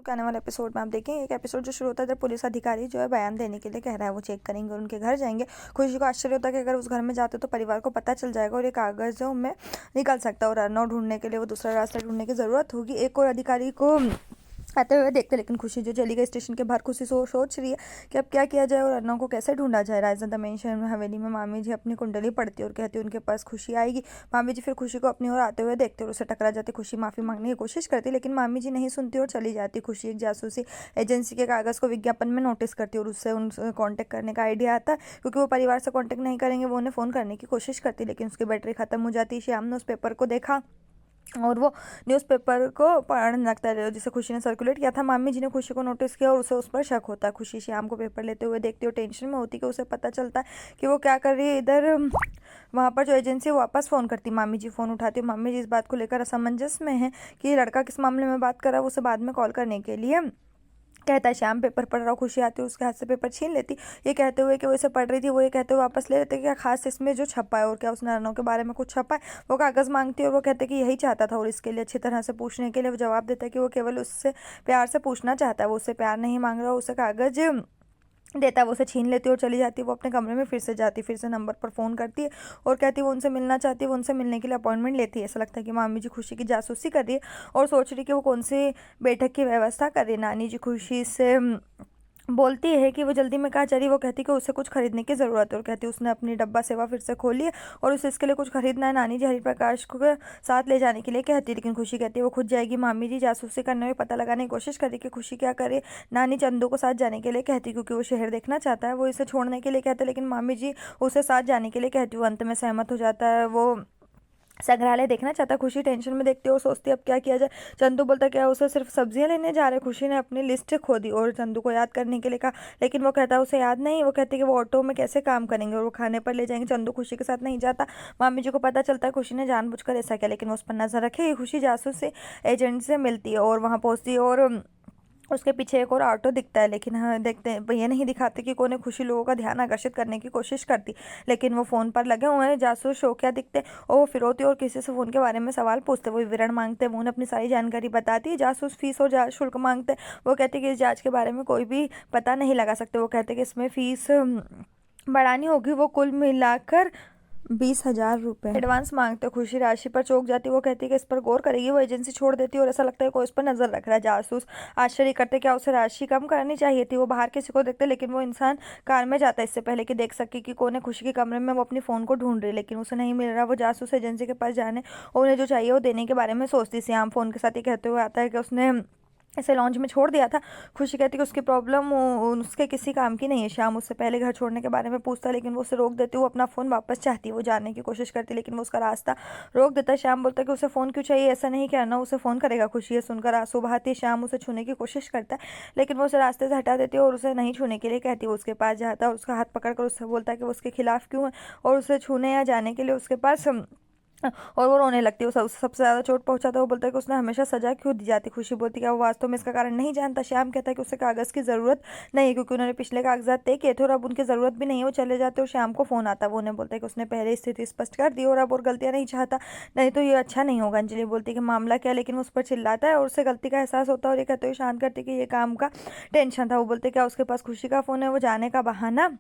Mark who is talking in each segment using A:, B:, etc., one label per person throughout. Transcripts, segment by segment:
A: के आने वाले एपिसोड में आप देखेंगे एक एपिसोड जो शुरू होता है जब पुलिस अधिकारी जो है बयान देने के लिए कह रहा है, वो चेक करेंगे और उनके घर जाएंगे। खुशी को आश्चर्य होता है कि अगर उस घर में जाते तो परिवार को पता चल जाएगा और ये कागजों में निकल सकता है और अर्नव ढूंढने के लिए वो दूसरा रास्ता ढूंढने की जरूरत होगी। एक और अधिकारी को आते हुए देखते, लेकिन खुशी जो चली गई स्टेशन के बाहर खुशी सोच रही है कि अब क्या किया जाए और अर्नव को कैसे ढूंढा जाए। राजधानी मेन शहर में हवेली में मामी जी अपनी कुंडली पढ़ती है और कहती है उनके पास खुशी आएगी। मामी जी फिर खुशी को अपनी ओर आते हुए देखते और उसे टकरा जाती। खुशी माफी मांगने की कोशिश करती लेकिन मामी जी नहीं सुनती और चली जाती। खुशी एक जासूसी एजेंसी के कागज को विज्ञापन में नोटिस करती और उससे उन कॉन्टेक्ट करने का आइडिया आता है। क्योंकि वो परिवार से कॉन्टेक्ट नहीं करेंगे, वो उन्हें फ़ोन करने की कोशिश करती लेकिन उसकी बैटरी खत्म हो जाती। श्याम ने उस पेपर को देखा और वो न्यूज़पेपर को पढ़ने लगता है जिसे खुशी ने सर्कुलेट किया था। मामी जी ने खुशी को नोटिस किया और उसे उस पर शक होता है। खुशी श्याम को पेपर लेते हुए देखती और टेंशन में होती कि उसे पता चलता है कि वो क्या कर रही है। इधर वहाँ पर जो एजेंसी है वापस फ़ोन करती, मामी जी फ़ोन उठाती है। मामी जी इस बात को लेकर असमंजस में है कि ये लड़का किस मामले में बात कर रहा है। उसे बाद में कॉल करने के लिए कहता है। श्याम पेपर पढ़ रहा, खुशी आती है उसके हाथ से पेपर छीन लेती, ये कहते हुए कि वो इसे पढ़ रही थी। वो ये कहते हुए वापस ले लेते कि क्या खास इसमें जो छपा है और क्या उसने अर्नव के बारे में कुछ छपा है। वो कागज़ मांगती है और वो कहते कि यही चाहता था और इसके लिए अच्छी तरह से पूछने के लिए वो जवाब देता है कि वो केवल उससे प्यार से पूछना चाहता है, वो उससे प्यार नहीं मांग रहा। उसे कागज़ देता है, वो उसे छीन लेती है और चली जाती है। वो अपने कमरे में फिर से जाती, फिर से नंबर पर फ़ोन करती है और कहती है वो उनसे मिलना चाहती है। वो उनसे मिलने के लिए अपॉइंटमेंट लेती है। ऐसा लगता है कि मामी जी खुशी की जासूसी कर रही है और सोच रही है कि वो कौन सी बैठक की व्यवस्था कर रही है। नानी जी खुशी से बोलती है कि वो जल्दी में कहाँ चली। वो कहती कि उसे कुछ खरीदने की ज़रूरत है और कहती उसने अपनी डब्बा सेवा फिर से खोली है और उसे इसके लिए कुछ खरीदना है। नानी जी हरिप्रकाश को साथ ले जाने के लिए कहती है लेकिन खुशी कहती है वो खुद जाएगी। मामी जी जासूसी करने में पता लगाने की कोशिश करती कि खुशी क्या करे। नानी चंदू को साथ जाने के लिए कहती क्योंकि वो शहर देखना चाहता है। वो इसे छोड़ने के लिए कहते लेकिन मामी जी उसे साथ जाने के लिए कहती। वो अंत में सहमत हो जाता है। वो संग्रहालय देखना चाहता है। खुशी टेंशन में देखती है और सोचती है अब क्या किया जाए। चंदू बोलता क्या उसे सिर्फ सब्जियां लेने जा रहे। खुशी ने अपनी लिस्ट खो दी और चंदू को याद करने के लिए कहा लेकिन वो कहता है उसे याद नहीं। वो कहती है कि वो ऑटो में कैसे काम करेंगे और वो खाने पर ले जाएंगे। चंदू खुशी के साथ नहीं जाता। मामी जी को पता चलता है खुशी ने जानबूझकर ऐसा किया लेकिन वो उस पर नजर रखेगी। खुशी जासूस से एजेंट से मिलती है और वहाँ पहुँचती है और उसके पीछे एक और ऑटो दिखता है लेकिन हाँ देखते हैं ये नहीं दिखाते कि कौन है। खुशी लोगों का ध्यान आकर्षित करने की कोशिश करती लेकिन वो फ़ोन पर लगे हुए हैं। जासूस शौकिया दिखते और वो फिरौती और किसी से फ़ोन के बारे में सवाल पूछते। वो विवरण मांगते, वो उन्हें अपनी सारी जानकारी बताती है। जासूस फीस और जाँच शुल्क मांगते। वो कहते कि इस जाँच के बारे में कोई भी पता नहीं लगा सकते। वो कहते कि इसमें फ़ीस बढ़ानी होगी। वो कुल मिलाकर 20,000 रुपये एडवांस मांगते। खुशी राशि पर चौंक जाती। वो कहती है कि इस पर गौर करेगी। वो एजेंसी छोड़ देती है और ऐसा लगता है कोई इस पर नजर रख रहा है। जासूस आश्चर्य करते क्या उसे राशि कम करनी चाहिए थी। वो बाहर किसी को देखते लेकिन वो इंसान कार में जाता है इससे पहले कि देख सके कि कौन है। खुशी के कमरे में वो अपनी फ़ोन को ढूंढ रही लेकिन उसे नहीं मिल रहा। वो जासूस एजेंसी के पास जाने और उन्हें जो चाहिए वो देने के बारे में सोचती। श्याम फ़ोन के साथ ये कहते हुए आता है कि उसने इसे लॉन्च में छोड़ दिया था। खुशी कहती कि उसकी प्रॉब्लम उसके किसी काम की नहीं है। श्याम उससे पहले घर छोड़ने के बारे में पूछता है लेकिन वो उसे रोक देती है। वो अपना फ़ोन वापस चाहती है। वो जानने की कोशिश करती है लेकिन वो उसका रास्ता रोक देता है। श्याम बोलता है कि उसे फ़ोन क्यों चाहिए, ऐसा नहीं करना, उसे फ़ोन करेगा। खुशी है सुनकर आंसू बहाती है। श्याम उसे छूने की कोशिश करता है लेकिन वो उसे रास्ते से हटा देती है और उसे नहीं छूने के लिए कहती है। वो उसके पास जाता है और उसका हाथ पकड़कर उससे बोलता है कि वो उसके खिलाफ क्यों है और उसे छूने या जाने के लिए उसके पास और वो रोने लगती है। वो सबसे ज़्यादा चोट पहुंचाता है। वो बोलता है कि उसने हमेशा सजा क्यों दी जाती। खुशी बोलती है कि वो वास्तव में इसका कारण नहीं जानता। श्याम कहता है कि उसे कागज़ की ज़रूरत नहीं है क्योंकि उन्होंने पिछले कागजात तय किए थे और अब उनकी ज़रूरत भी नहीं है। वो चले जाते और श्याम को फ़ोन आता है। वो उन्हें बोलता है कि उसने पहले स्थिति स्पष्ट कर दी और अब और गलतियाँ नहीं चाहता, नहीं तो ये अच्छा नहीं होगा। अंजलि बोलती है कि मामला क्या, लेकिन उस पर चिल्लाता है और उसे गलती का एहसास होता है और ये कहते हुए शांत करती है कि ये काम का टेंशन था। वो बोलते क्या उसके पास खुशी का फ़ोन है, वो जाने का बहाना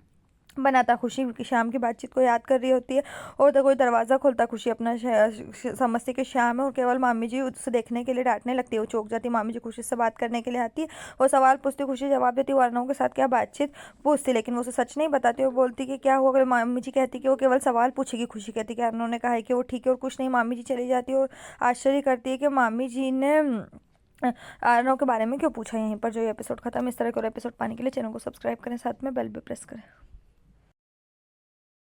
A: बनाता। खुशी शाम की बातचीत को याद कर रही होती है और तो कोई दरवाज़ा खोलता। खुशी अपना समझती कि शाम है और केवल मामी जी उसे देखने के लिए डांटने लगती है। वो चौंक जाती। मामी जी खुशी से बात करने के लिए आती है। वो सवाल पूछती, खुशी जवाब देती। वो अर्नव के साथ क्या बातचीत पूछती लेकिन वो उसे सच नहीं बताती। वो बोलती कि क्या हुआ। अगर मामी जी कहती कि वो केवल सवाल पूछेगी। खुशी कहती कि अर्नव ने कहा है कि वो ठीक है और कुछ नहीं। मामी जी चली जाती है और आश्चर्य करती है कि मामी जी ने अर्नव के बारे में क्यों पूछा। यहीं पर जो ये एपिसोड खत्म। इस तरह के और एपिसोड पाने के लिए चैनल को सब्सक्राइब करें, साथ में बेल भी प्रेस करें।